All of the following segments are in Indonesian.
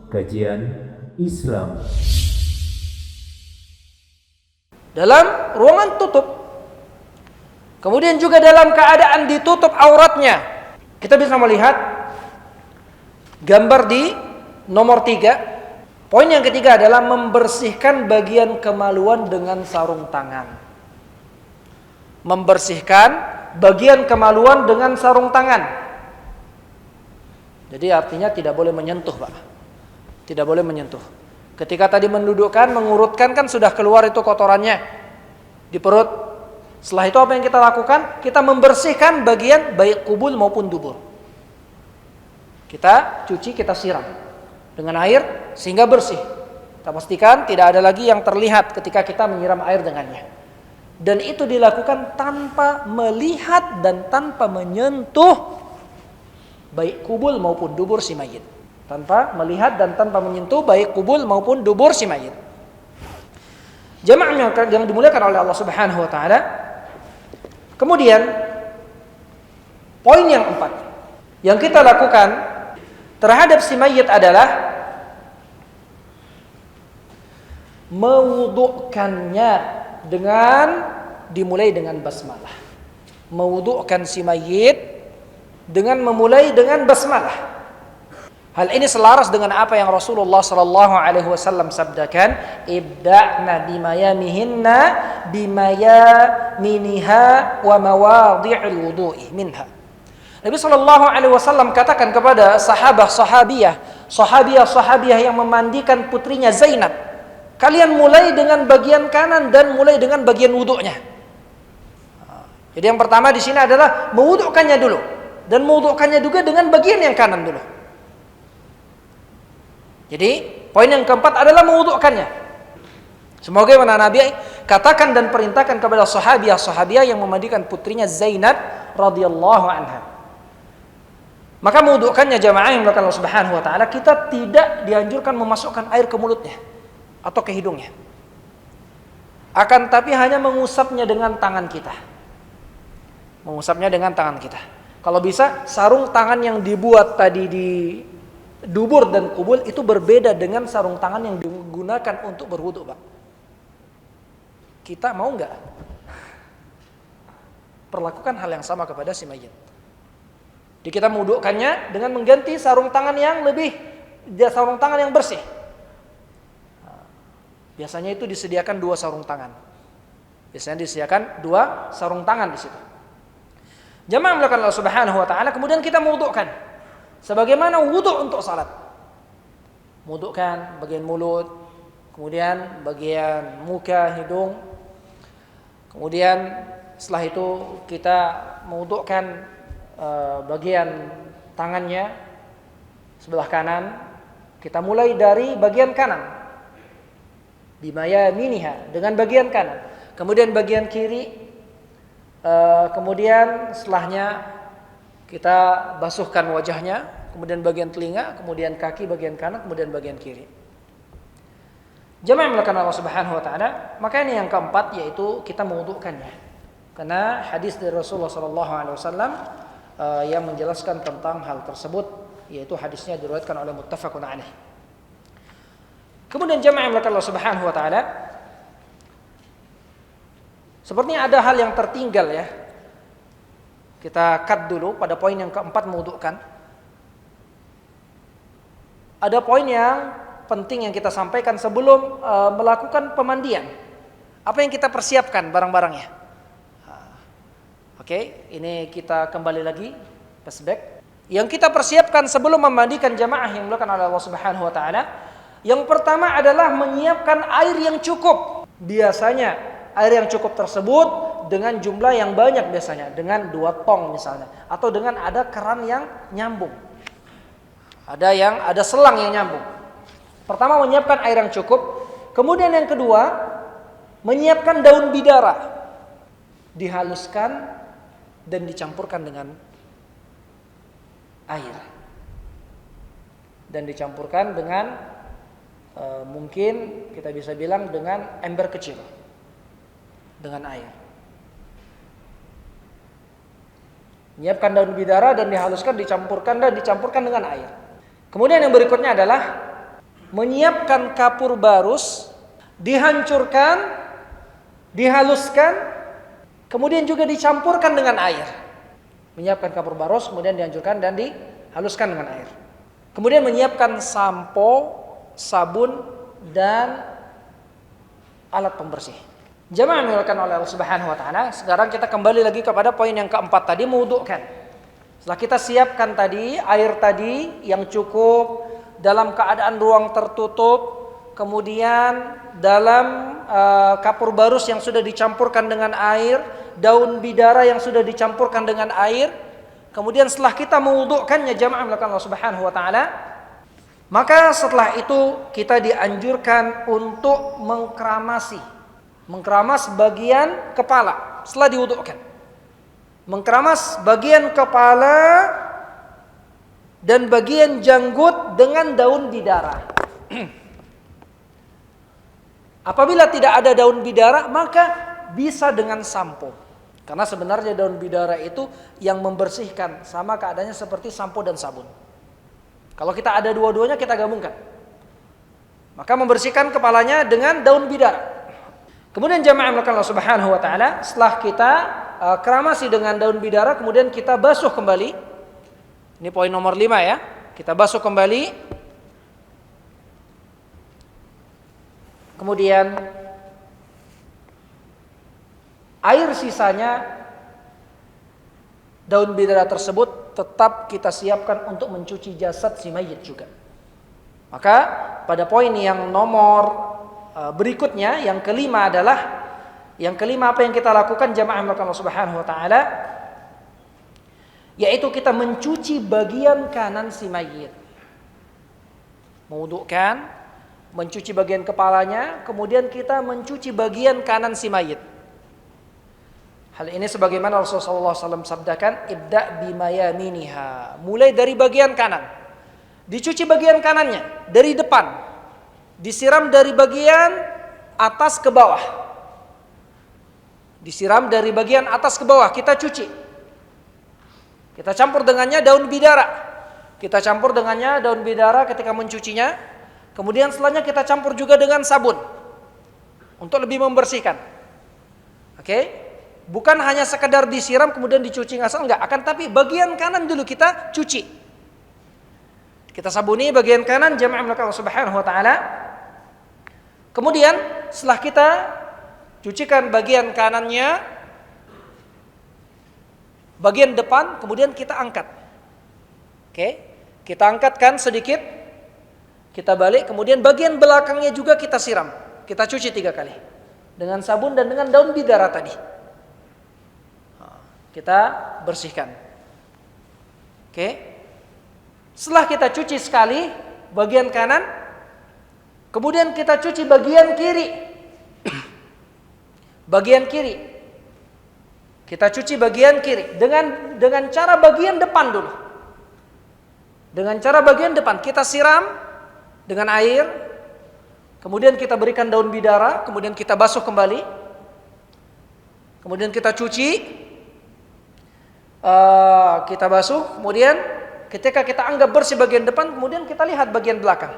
kajian Islam. Dalam ruangan tutup, kemudian juga dalam keadaan ditutup auratnya, kita bisa melihat gambar di nomor 3. Poin yang ketiga adalah membersihkan bagian kemaluan dengan sarung tangan. Membersihkan bagian kemaluan dengan sarung tangan. Jadi artinya tidak boleh menyentuh, Pak. Tidak boleh menyentuh. Ketika tadi mendudukkan, mengurutkan, kan sudah keluar itu kotorannya di perut. Setelah itu apa yang kita lakukan? Kita membersihkan bagian baik kubul maupun dubur. Kita cuci, kita siram dengan air sehingga bersih. Kita pastikan tidak ada lagi yang terlihat ketika kita menyiram air dengannya. Dan itu dilakukan tanpa melihat dan tanpa menyentuh baik kubul maupun dubur si mayit. Tanpa melihat dan tanpa menyentuh baik kubul maupun dubur si mayit. Jamaah yang dimuliakan oleh Allah Subhanahu wa taala. Kemudian poin yang 4 yang kita lakukan terhadap si mayit adalah mewudhukannya dengan dimulai dengan basmalah. Mewudhukan si mayit dengan memulai dengan basmalah. Hal ini selaras dengan apa yang Rasulullah sallallahu alaihi wasallam sabdakan, ibda'na bimayamihinna bimayaminiha wa mawadhi'il wudu'i minha. Nabi sallallahu alaihi wasallam katakan kepada sahabiyah yang memandikan putrinya Zainab, kalian mulai dengan bagian kanan dan mulai dengan bagian wudunya. Jadi yang pertama di sini adalah mewudhukannya dulu dan mewudhukannya juga dengan bagian yang kanan dulu. Jadi poin yang keempat adalah mewudhukannya. Semoga mana Nabi katakan dan perintahkan kepada sahabiyah yang memandikan putrinya Zainab radhiyallahu anha. Maka mewudhukannya jamaah yang dilakukan Allah Subhanahu wa taala, kita tidak dianjurkan memasukkan air ke mulutnya atau ke hidungnya. Akan tapi hanya mengusapnya dengan tangan kita. Mengusapnya dengan tangan kita. Kalau bisa sarung tangan yang dibuat tadi di dubur dan kubul itu berbeda dengan sarung tangan yang digunakan untuk berwudu, Pak. Kita mau nggak perlakukan hal yang sama kepada si mayit? Jadi kita mewudhukannya dengan mengganti sarung tangan yang bersih. Biasanya itu disediakan 2 sarung tangan. Biasanya disediakan 2 sarung tangan di situ. Jamaah melakukan Allah Subhanahu wa taala, kemudian kita mewudhukan sebagaimana wudu untuk salat. Mewudhukan bagian mulut, kemudian bagian muka, hidung. Kemudian setelah itu kita mewudhukan bagian tangannya sebelah kanan. Kita mulai dari bagian kanan. Bimayaminiha, dengan bagian kanan. Kemudian bagian kiri. Kemudian setelahnya kita basuhkan wajahnya, kemudian bagian telinga, kemudian kaki bagian kanan, kemudian bagian kiri. Jamaah yang melakukan Allah Subhanahu wa taala, maka ini yang keempat yaitu kita mewudhukannya. Karena hadis dari Rasulullah sallallahu alaihi wasallam yang menjelaskan tentang hal tersebut, yaitu hadisnya diriwayatkan oleh muttafaqun alaih. Kemudian jamaah yang melakukan Allah Subhanahu wa taala, sepertinya ada hal yang tertinggal ya. Kita cut dulu pada poin yang keempat, mewudhukan. Ada poin yang penting yang kita sampaikan sebelum melakukan pemandian. Apa yang kita persiapkan barang-barangnya? Oke, ini kita kembali lagi flashback. Yang kita persiapkan sebelum memandikan jamaah yang dilakukan oleh Allah Subhanahu wa taala, yang pertama adalah menyiapkan air yang cukup. Biasanya air yang cukup tersebut dengan jumlah yang banyak, biasanya dengan 2 tong misalnya, atau dengan ada keran yang nyambung. Ada selang yang nyambung. Pertama menyiapkan air yang cukup, kemudian yang kedua menyiapkan daun bidara, dihaluskan dan dicampurkan dengan air. Dan dicampurkan dengan mungkin kita bisa bilang dengan ember kecil. Dengan air. Menyiapkan daun bidara dan dihaluskan, dicampurkan dengan air. Kemudian yang berikutnya adalah menyiapkan kapur barus, dihancurkan, dihaluskan, kemudian juga dicampurkan dengan air. Menyiapkan kapur barus, kemudian dihancurkan dan dihaluskan dengan air. Kemudian menyiapkan sampo, sabun, dan alat pembersih. Jamaah yang oleh Allah Subhanahu wa taala, sekarang kita kembali lagi kepada poin yang keempat tadi, mewudhukan. Setelah kita siapkan tadi air tadi yang cukup dalam keadaan ruang tertutup, kemudian dalam kapur barus yang sudah dicampurkan dengan air, daun bidara yang sudah dicampurkan dengan air, kemudian setelah kita mewudhukannya jamaah yang Allah Subhanahu wa taala, maka setelah itu kita dianjurkan untuk mengkeramas bagian kepala setelah diwudhukan. Mengkeramas bagian kepala dan bagian janggut dengan daun bidara. Apabila tidak ada daun bidara, maka bisa dengan sampo. Karena sebenarnya daun bidara itu yang membersihkan, sama keadaannya seperti sampo dan sabun. Kalau kita ada dua-duanya, kita gabungkan. Maka membersihkan kepalanya dengan daun bidara. Kemudian jamaah Allah Subhanahu wa taala, setelah kita keramasi dengan daun bidara, kemudian kita basuh kembali. Ini poin nomor 5 ya. Kita basuh kembali. Kemudian air sisanya daun bidara tersebut tetap kita siapkan untuk mencuci jasad si mayit juga. Maka pada poin yang nomor berikutnya, yang kelima adalah, yang kelima apa yang kita lakukan jamaah Allah Subhanahu wa taala, yaitu kita mencuci bagian kanan si mayit. Mewudhukan, mencuci bagian kepalanya, kemudian kita mencuci bagian kanan si mayit. Hal ini sebagaimana Rasulullah SAW sabdakan, ibda bimayaminiha, mulai dari bagian kanan, dicuci bagian kanannya dari depan, disiram dari bagian atas ke bawah, disiram dari bagian atas ke bawah, kita cuci, kita campur dengannya daun bidara, kita campur dengannya daun bidara ketika mencucinya, kemudian setelahnya kita campur juga dengan sabun untuk lebih membersihkan. Oke? Bukan hanya sekedar disiram kemudian dicuci ngasal, enggak, akan tapi bagian kanan dulu kita cuci. Kita sabuni bagian kanan jamaah Allah Subhanahu wa taala. Kemudian setelah kita cucikan bagian kanannya, bagian depan, kemudian kita angkat. Oke? Kita angkatkan sedikit, kita balik, kemudian bagian belakangnya juga kita siram. Kita cuci 3 kali dengan sabun dan dengan daun bidara tadi. Kita bersihkan. Oke. Setelah kita cuci sekali bagian kanan, kemudian kita cuci bagian kiri. Bagian kiri. Kita cuci bagian kiri dengan cara bagian depan dulu. Dengan cara bagian depan kita siram dengan air, kemudian kita berikan daun bidara, kemudian kita basuh kembali. Kemudian kita cuci, kita basuh, kemudian ketika kita anggap bersih bagian depan, kemudian kita lihat bagian belakang.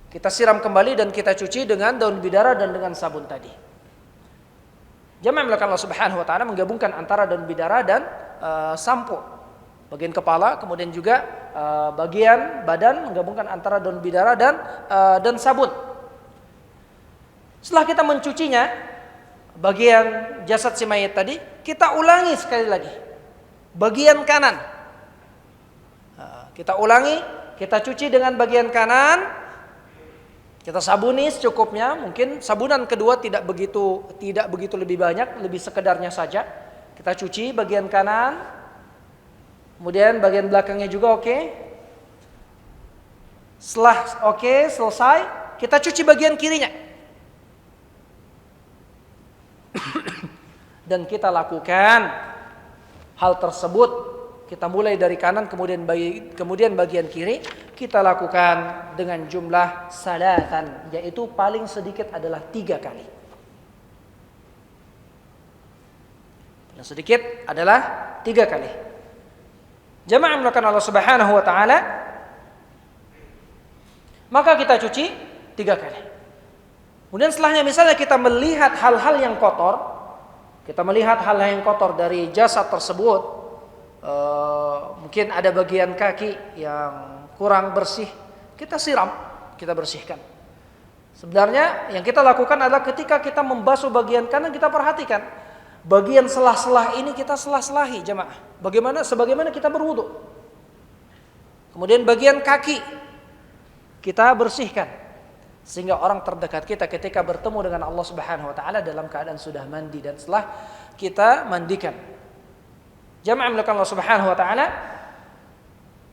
Kita siram kembali dan kita cuci dengan daun bidara dan dengan sabun tadi. Jamaah melakukan Allah Subhanahu wa taala menggabungkan antara daun bidara dan sampo. Bagian kepala, kemudian juga bagian badan, menggabungkan antara daun bidara dan sabun. Setelah kita mencucinya, bagian jasad si mayit tadi, kita ulangi sekali lagi. Bagian kanan, kita ulangi, kita cuci dengan bagian kanan, kita sabuni secukupnya. Mungkin sabunan kedua tidak begitu lebih banyak, lebih sekedarnya saja. Kita cuci bagian kanan, kemudian bagian belakangnya juga oke. Setelah oke, selesai, kita cuci bagian kirinya. Dan kita lakukan hal tersebut, kita mulai dari kanan kemudian bagian kiri, kita lakukan dengan jumlah salatan, yaitu paling sedikit adalah 3 kali. Paling sedikit adalah 3 kali. Jamaah melakukan Allah Subhanahu wa taala. maka kita cuci 3 kali. Kemudian setelahnya misalnya kita melihat hal-hal yang kotor, dari jasad tersebut, mungkin ada bagian kaki yang kurang bersih, kita siram, kita bersihkan. Sebenarnya yang kita lakukan adalah ketika kita membasuh bagian kanan, kita perhatikan bagian selah-selah ini kita selah-selahi jemaah. Sebagaimana kita berwudu. Kemudian bagian kaki kita bersihkan sehingga orang terdekat kita ketika bertemu dengan Allah Subhanahu wa taala dalam keadaan sudah mandi dan setelah kita mandikan. Jamaah melakukan Allah Subhanahu wa taala,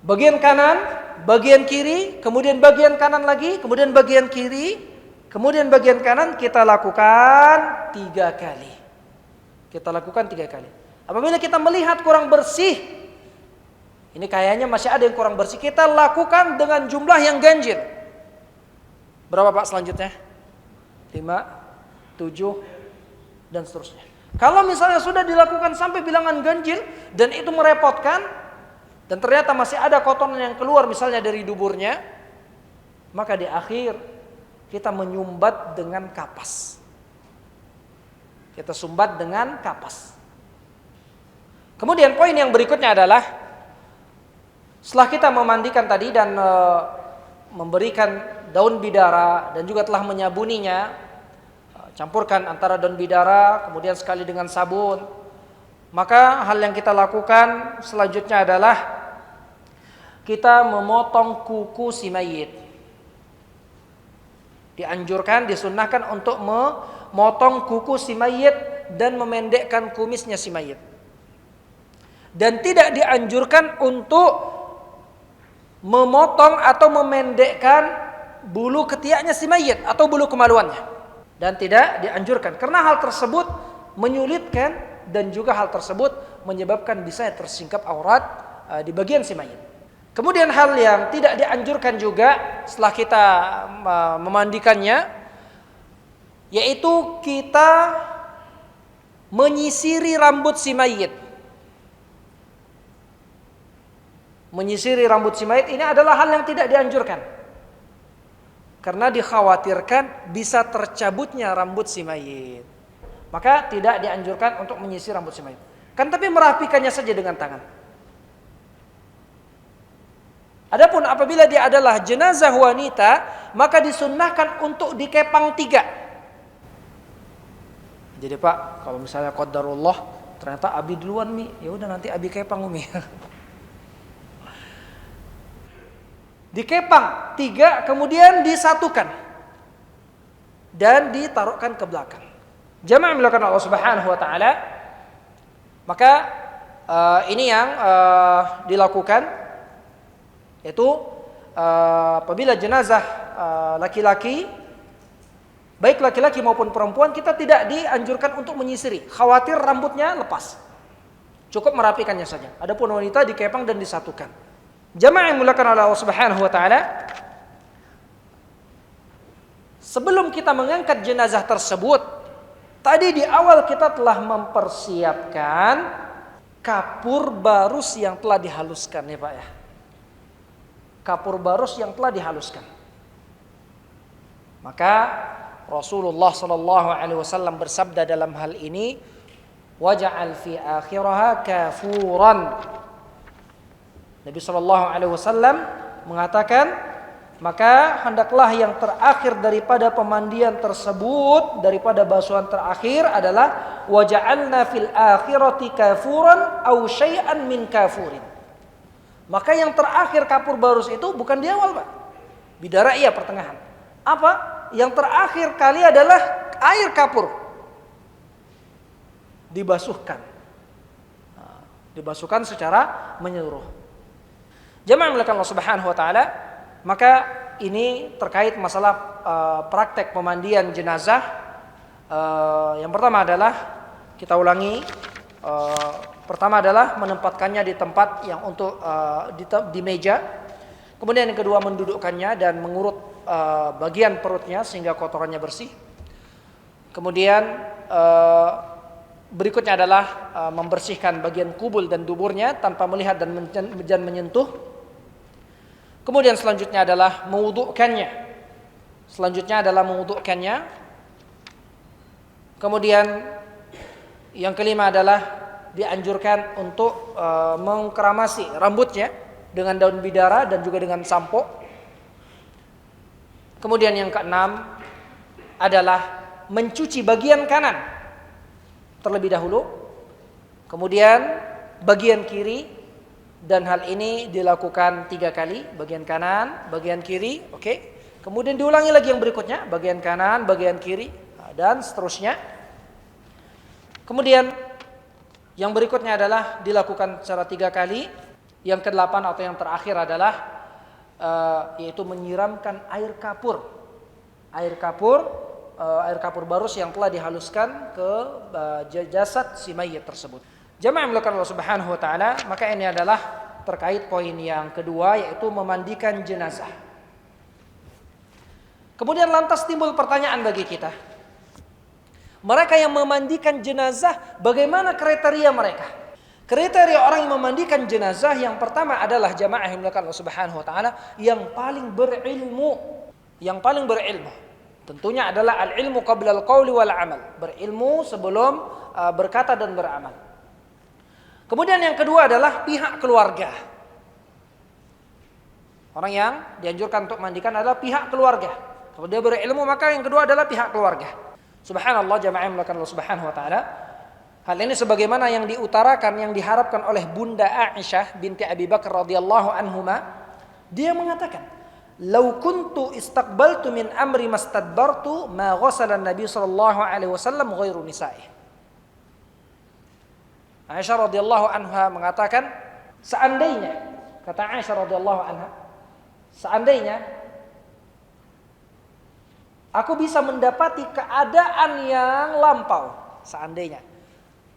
bagian kanan, bagian kiri, kemudian bagian kanan lagi, kemudian bagian kiri, kemudian bagian kanan kita lakukan 3 kali. Apabila kita melihat kurang bersih, ini kayaknya masih ada yang kurang bersih, kita lakukan dengan jumlah yang ganjil. Berapa Pak selanjutnya? 5, 7, dan seterusnya. Kalau misalnya sudah dilakukan sampai bilangan ganjil dan itu merepotkan dan ternyata masih ada kotoran yang keluar misalnya dari duburnya, maka di akhir kita menyumbat dengan kapas. Kemudian poin yang berikutnya adalah setelah kita memandikan tadi dan memberikan daun bidara dan juga telah menyabuninya, campurkan antara daun bidara kemudian sekali dengan sabun, maka hal yang kita lakukan selanjutnya adalah kita memotong kuku si mayit. Dianjurkan, disunnahkan untuk memotong kuku si mayit dan memendekkan kumisnya si mayit. Dan tidak dianjurkan untuk memotong atau memendekkan bulu ketiaknya si mayit atau bulu kemaluannya. Dan tidak dianjurkan karena hal tersebut menyulitkan dan juga hal tersebut menyebabkan bisa tersingkap aurat di bagian si mayit. Kemudian hal yang tidak dianjurkan juga setelah kita memandikannya, yaitu kita menyisiri rambut si mayit. Menyisiri rambut si mayit ini adalah hal yang tidak dianjurkan. Karena dikhawatirkan bisa tercabutnya rambut si mayit. Maka tidak dianjurkan untuk menyisir rambut si mayit. Kan tapi merapikannya saja dengan tangan. Adapun apabila dia adalah jenazah wanita, maka disunnahkan untuk dikepang 3. Jadi Pak, kalau misalnya qadarullah ternyata abi duluan Mi, ya udah nanti abi kepang Umi. Dikepang 3 kemudian disatukan dan ditaruhkan ke belakang. Jamaah melakukan Allah Subhanahu wa taala. Maka ini yang dilakukan, yaitu apabila jenazah laki-laki, baik laki-laki maupun perempuan, kita tidak dianjurkan untuk menyisiri, khawatir rambutnya lepas. Cukup merapikannya saja. Adapun wanita dikepang dan disatukan. Jamaah yang dimuliakan oleh Allah Subhanahu wa taala, sebelum kita mengangkat jenazah tersebut, tadi di awal kita telah mempersiapkan kapur barus yang telah dihaluskan ya Pak ya. Kapur barus yang telah dihaluskan. Maka Rasulullah sallallahu alaihi wasallam bersabda dalam hal ini, waja'al fi akhiraha kafuran. Nabi sallallahu alaihi wasallam mengatakan, maka hendaklah yang terakhir daripada pemandian tersebut, daripada basuhan terakhir adalah waja'alna fil akhirati kafuran aw syai'an min kafurin. Maka yang terakhir kapur barus itu bukan di awal Pak. Bidara iya pertengahan. Apa? Yang terakhir kali adalah air kapur. Dibasuhkan. Dibasuhkan secara menyeluruh. Jamaah melakukan Allah Subhanahu wa taala, maka ini terkait masalah praktek pemandian jenazah. Yang pertama adalah kita ulangi, pertama adalah menempatkannya di tempat yang untuk di meja. Kemudian yang kedua mendudukkannya dan mengurut bagian perutnya sehingga kotorannya bersih. Kemudian berikutnya adalah membersihkan bagian kubul dan duburnya tanpa melihat dan menyentuh. Kemudian selanjutnya adalah mewudukannya. Kemudian yang kelima adalah dianjurkan untuk mengkeramasi rambutnya dengan daun bidara dan juga dengan sampo. Kemudian yang keenam adalah mencuci bagian kanan terlebih dahulu, kemudian bagian kiri, dan hal ini dilakukan 3 kali, bagian kanan, bagian kiri, oke. Kemudian diulangi lagi yang berikutnya, bagian kanan, bagian kiri, dan seterusnya. Kemudian yang berikutnya adalah dilakukan secara 3 kali. Yang ke-8 atau yang terakhir adalah yaitu menyiramkan air kapur barus yang telah dihaluskan ke jasad si mayit tersebut. Jamaah yang dimuliakan Allah Subhanahu wa taala, maka ini adalah terkait poin yang kedua, yaitu memandikan jenazah. Kemudian lantas timbul pertanyaan bagi kita. Mereka yang memandikan jenazah, bagaimana kriteria mereka? Kriteria orang yang memandikan jenazah yang pertama adalah jamaah yang dimuliakan Allah Subhanahu wa taala, yang paling berilmu. Tentunya adalah al-ilmu qabla al-qauli wal amal. Berilmu sebelum berkata dan beramal. Kemudian yang kedua adalah pihak keluarga. Orang yang dianjurkan untuk mandikan adalah pihak keluarga. Kalau dia berilmu, maka yang kedua adalah pihak keluarga. Subhanallah, jamaah yang dimuliakan Allah Subhanahu wa taala. Hal ini sebagaimana yang diutarakan, yang diharapkan oleh Bunda Aisyah binti Abi Bakar radhiyallahu anhuma. Dia mengatakan, "Lau kuntu istaqbaltu min amri mastadbartu ma ghassala an-nabi sallallahu alaihi wasallam ghairu nisa'i." Aisyah radhiyallahu anha mengatakan, seandainya, kata Aisyah radhiyallahu anha, seandainya aku bisa mendapati keadaan yang lampau, seandainya.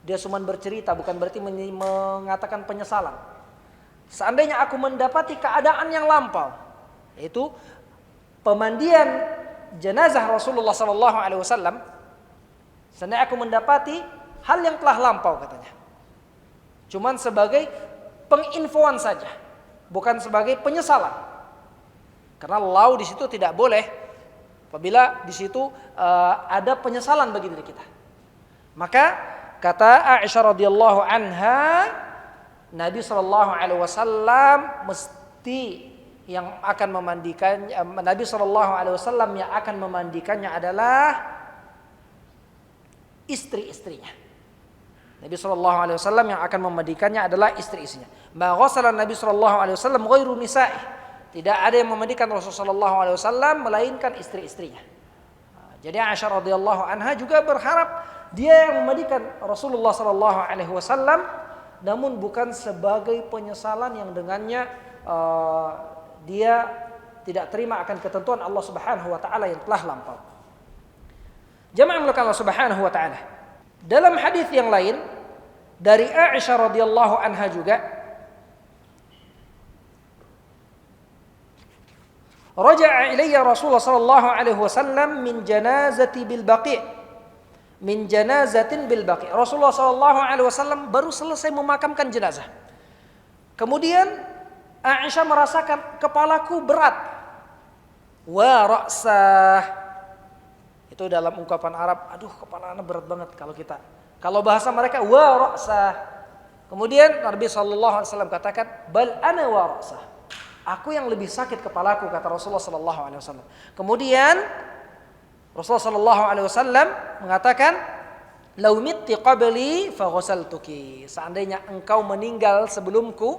Dia cuma bercerita, bukan berarti mengatakan penyesalan. Seandainya aku mendapati keadaan yang lampau, yaitu pemandian jenazah Rasulullah SAW, seandainya aku mendapati hal yang telah lampau, katanya. Cuman sebagai penginfoan saja, bukan sebagai penyesalan. Karena lau di situ tidak boleh apabila di situ ada penyesalan bagi diri kita. Maka kata Aisyah radhiyallahu anha, Nabi SAW mesti yang akan memandikannya, Nabi SAW yang akan memandikannya adalah istri-istrinya. Nabi SAW yang akan memandikannya adalah istri-istrinya. Ma ghassala Nabi SAW ghairu nisa'i. Tidak ada yang memandikan Rasulullah SAW melainkan istri-istrinya. Jadi Aisyah radhiyallahu anha juga berharap dia yang memandikan Rasulullah SAW, namun bukan sebagai penyesalan yang dengannya dia tidak terima akan ketentuan Allah Subhanahu wa taala yang telah lampau. Jamaah yang Allah Subhanahu wa taala. Dalam hadis yang lain dari Aisyah radhiyallahu anha juga, raja'a ilayya Rasulullah sallallahu alaihi wasallam min janazatin bil baqi. Rasulullah sallallahu alaihi wasallam baru selesai memakamkan jenazah. Kemudian Aisyah merasakan kepalaku berat. Wa ra'sah. Itu dalam ungkapan Arab, aduh kepalanya berat banget kalau kita. Kalau bahasa mereka wa ra'sah. Kemudian Nabi sallallahu alaihi wasallam katakan, bal ana wa ra'sah. Aku yang lebih sakit kepalaku, kata Rasulullah sallallahu alaihi wasallam. Kemudian Rasulullah sallallahu alaihi wasallam mengatakan, "Lau mitti qabli fa ghasaltuki." Seandainya engkau meninggal sebelumku,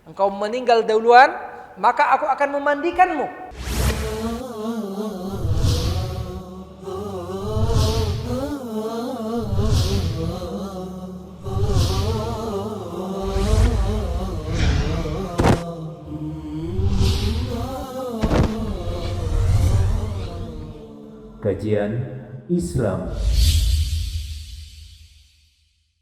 engkau meninggal duluan, maka aku akan memandikanmu. Kajian Islam.